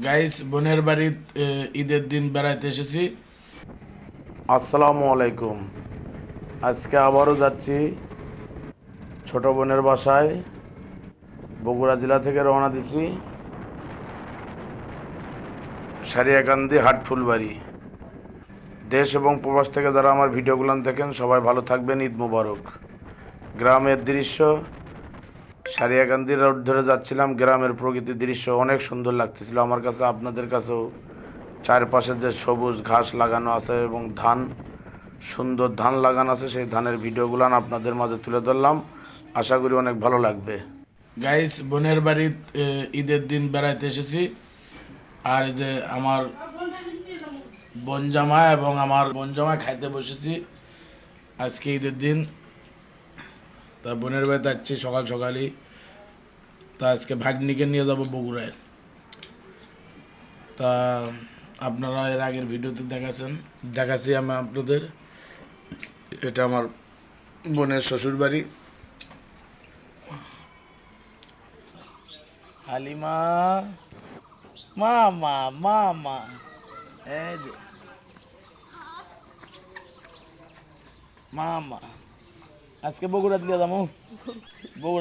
Guys বোনের বাড়ি ঈদের দিন বেড়াইতে এসেছি। আসসালামু আলাইকুম। আজকে আবারও যাচ্ছি ছোট বোনের বাসায়। বগুড়া জেলা থেকে রওনা দিছি সারিয়াকান্দি হাটফুলবাড়ি। দেশ এবং প্রবাস থেকে যারা আমার ভিডিওগুলো দেখেন সবাই ভালো থাকবেন। ঈদ মুবারক। গ্রামের দৃশ্য, সারিয়াকান্দি রোড ধরে যাচ্ছিলাম। গ্রামের প্রকৃতির দৃশ্য অনেক সুন্দর লাগতেছিল আমার কাছে, আপনাদের কাছেও। চারপাশে যে সবুজ ঘাস লাগানো আছে এবং সুন্দর ধান লাগানো আছে, সেই ধানের ভিডিওগুলো আপনাদের মাঝে তুলে ধরলাম। আশা করি অনেক ভালো লাগবে। গাইস বোনের বাড়ি ঈদের দিন বেড়াইতে এসেছি। আর এই যে আমার বোন জামাই এবং আমার বোন জামাই খাইতে বসেছি আজকে ঈদের দিন। তা বোনের বাড়িতে যাচ্ছি সকাল সকালই। তা আজকে ভাগ্নিকে নিয়ে যাব বগুড়ায়। তা আপনারা এর আগের ভিডিওতে দেখাচ্ছি আমি আপনাদের। এটা আমার বোনের শ্বশুর বাড়ি। হালিমা, মামা মামা, এই যে মামা। আজকে বগুড়া দিয়ে যাবো। বগুড়া